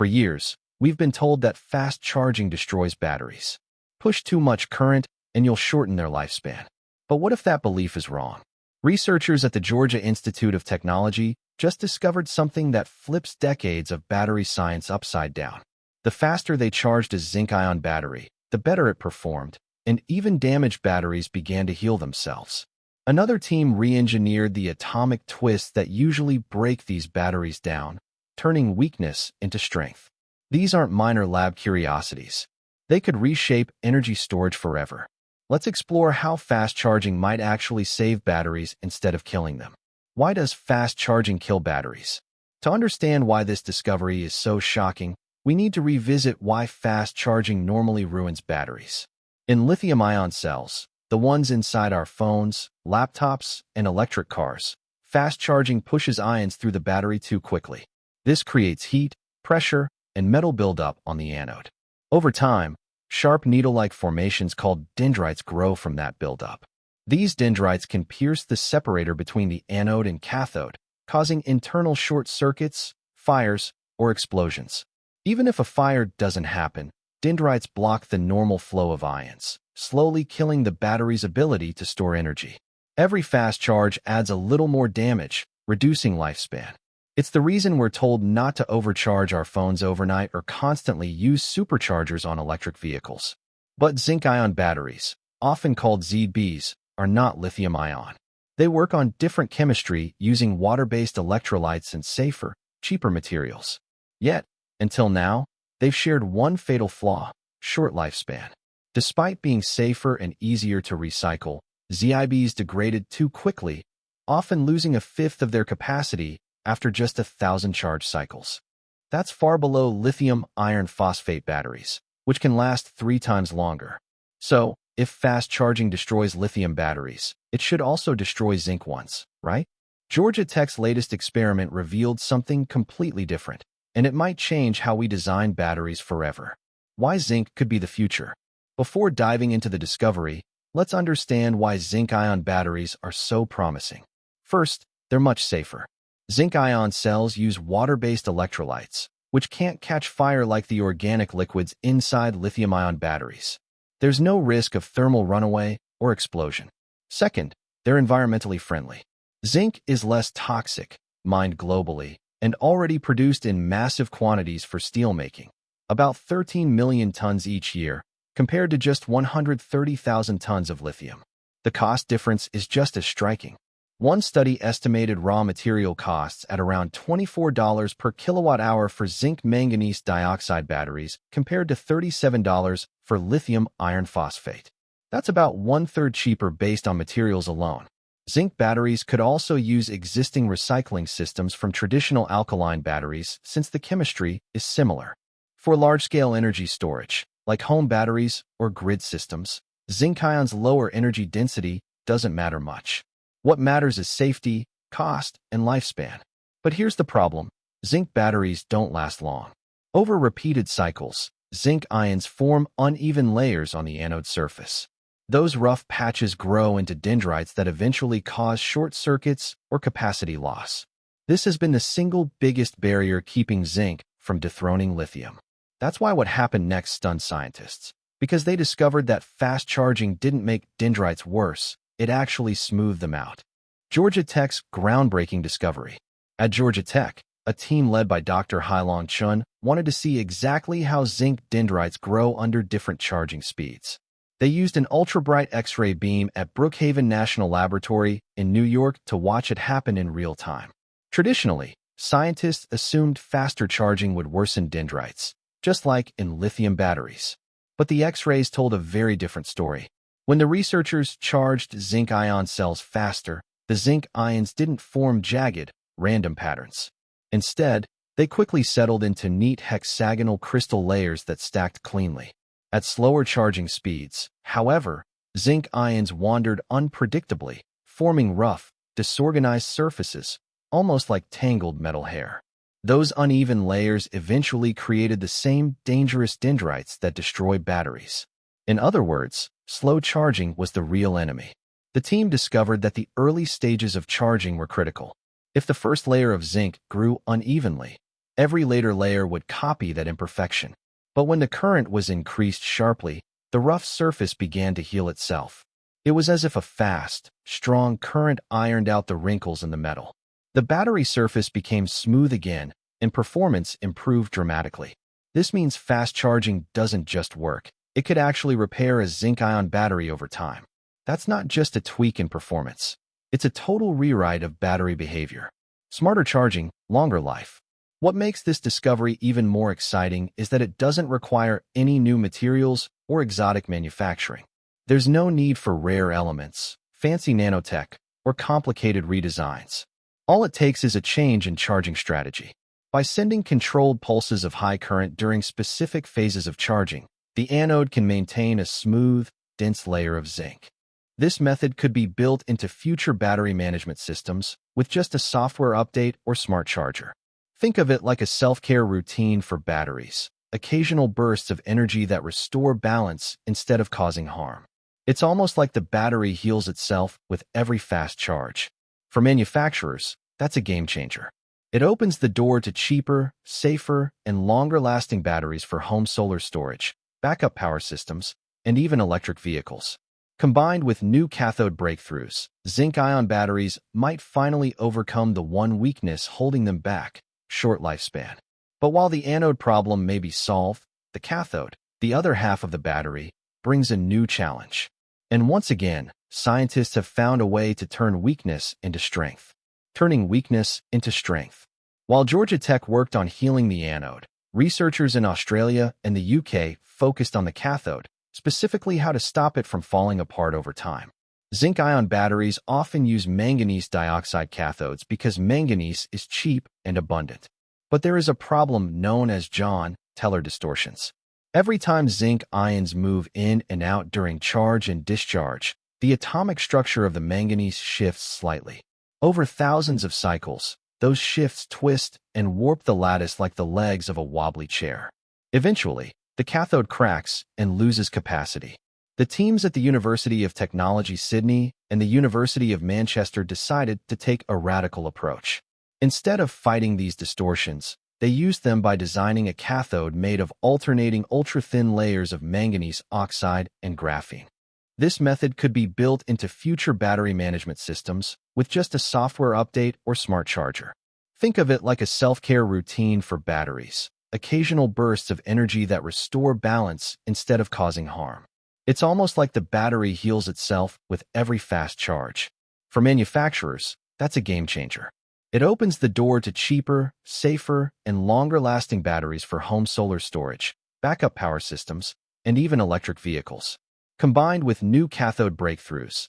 For years, we've been told that fast charging destroys batteries. Push too much current and you'll shorten their lifespan. But what if that belief is wrong? Researchers at the Georgia Institute of Technology just discovered something that flips decades of battery science upside down. The faster they charged a zinc-ion battery, the better it performed, and even damaged batteries began to heal themselves. Another team re-engineered the atomic twists that usually break these batteries down, turning weakness into strength. These aren't minor lab curiosities. They could reshape energy storage forever. Let's explore how fast charging might actually save batteries instead of killing them. Why does fast charging kill batteries? To understand why this discovery is so shocking, we need to revisit why fast charging normally ruins batteries. In lithium-ion cells, the ones inside our phones, laptops, and electric cars, fast charging pushes ions through the battery too quickly. This creates heat, pressure, and metal buildup on the anode. Over time, sharp needle-like formations called dendrites grow from that buildup. These dendrites can pierce the separator between the anode and cathode, causing internal short circuits, fires, or explosions. Even if a fire doesn't happen, dendrites block the normal flow of ions, slowly killing the battery's ability to store energy. Every fast charge adds a little more damage, reducing lifespan. It's the reason we're told not to overcharge our phones overnight or constantly use superchargers on electric vehicles. But zinc-ion batteries, often called ZBs, are not lithium-ion. They work on different chemistry using water-based electrolytes and safer, cheaper materials. Yet, until now, they've shared one fatal flaw: short lifespan. Despite being safer and easier to recycle, ZIBs degraded too quickly, often losing a fifth of their capacity after just 1,000 charge cycles. That's far below lithium iron phosphate batteries, which can last 3 times longer. So, if fast charging destroys lithium batteries, it should also destroy zinc ones, right? Georgia Tech's latest experiment revealed something completely different, and it might change how we design batteries forever. Why zinc could be the future. Before diving into the discovery, let's understand why zinc-ion batteries are so promising. First, they're much safer. Zinc-ion cells use water-based electrolytes, which can't catch fire like the organic liquids inside lithium-ion batteries. There's no risk of thermal runaway or explosion. Second, they're environmentally friendly. Zinc is less toxic, mined globally, and already produced in massive quantities for steelmaking, about 13 million tons each year, compared to just 130,000 tons of lithium. The cost difference is just as striking. One study estimated raw material costs at around $24 per kilowatt-hour for zinc manganese dioxide batteries compared to $37 for lithium iron phosphate. That's about 1/3 cheaper based on materials alone. Zinc batteries could also use existing recycling systems from traditional alkaline batteries since the chemistry is similar. For large-scale energy storage, like home batteries or grid systems, zinc-ion's lower energy density doesn't matter much. What matters is safety, cost, and lifespan. But here's the problem: zinc batteries don't last long. Over repeated cycles, zinc ions form uneven layers on the anode surface. Those rough patches grow into dendrites that eventually cause short circuits or capacity loss. This has been the single biggest barrier keeping zinc from dethroning lithium. That's why what happened next stunned scientists, because they discovered that fast charging didn't make dendrites worse, it actually smoothed them out. Georgia Tech's groundbreaking discovery. At Georgia Tech, a team led by Dr. Hailong Chun wanted to see exactly how zinc dendrites grow under different charging speeds. They used an ultra-bright X-ray beam at Brookhaven National Laboratory in New York to watch it happen in real time. Traditionally, scientists assumed faster charging would worsen dendrites, just like in lithium batteries. But the X-rays told a very different story. When the researchers charged zinc-ion cells faster, the zinc ions didn't form jagged, random patterns. Instead, they quickly settled into neat hexagonal crystal layers that stacked cleanly. At slower charging speeds, however, zinc ions wandered unpredictably, forming rough, disorganized surfaces, almost like tangled metal hair. Those uneven layers eventually created the same dangerous dendrites that destroy batteries. In other words, slow charging was the real enemy. The team discovered that the early stages of charging were critical. If the first layer of zinc grew unevenly, every later layer would copy that imperfection. But when the current was increased sharply, the rough surface began to heal itself. It was as if a fast, strong current ironed out the wrinkles in the metal. The battery surface became smooth again, and performance improved dramatically. This means fast charging doesn't just work. It could actually repair a zinc-ion battery over time. That's not just a tweak in performance. It's a total rewrite of battery behavior. Smarter charging, longer life. What makes this discovery even more exciting is that it doesn't require any new materials or exotic manufacturing. There's no need for rare elements, fancy nanotech, or complicated redesigns. All it takes is a change in charging strategy. By sending controlled pulses of high current during specific phases of charging, the anode can maintain a smooth, dense layer of zinc. This method could be built into future battery management systems with just a software update or smart charger. Think of it like a self-care routine for batteries, occasional bursts of energy that restore balance instead of causing harm. It's almost like the battery heals itself with every fast charge. For manufacturers, that's a game changer. It opens the door to cheaper, safer, and longer-lasting batteries for home solar storage, backup power systems, and even electric vehicles. Combined with new cathode breakthroughs, zinc-ion batteries might finally overcome the one weakness holding them back: short lifespan. But while the anode problem may be solved, the cathode, the other half of the battery, brings a new challenge. And once again, scientists have found a way to turn weakness into strength. Turning weakness into strength. While Georgia Tech worked on healing the anode, researchers in Australia and the UK focused on the cathode, specifically how to stop it from falling apart over time. Zinc-ion batteries often use manganese dioxide cathodes because manganese is cheap and abundant. But there is a problem known as John-Teller distortions. Every time zinc ions move in and out during charge and discharge, the atomic structure of the manganese shifts slightly. Over thousands of cycles, those shifts twist and warp the lattice like the legs of a wobbly chair. Eventually, the cathode cracks and loses capacity. The teams at the University of Technology Sydney and the University of Manchester decided to take a radical approach. Instead of fighting these distortions, they used them by designing a cathode made of alternating ultra-thin layers of manganese oxide and graphene. This method could be built into future battery management systems with just a software update or smart charger. Think of it like a self-care routine for batteries, occasional bursts of energy that restore balance instead of causing harm. It's almost like the battery heals itself with every fast charge. For manufacturers, that's a game changer. It opens the door to cheaper, safer, and longer-lasting batteries for home solar storage, backup power systems, and even electric vehicles. Combined with new cathode breakthroughs,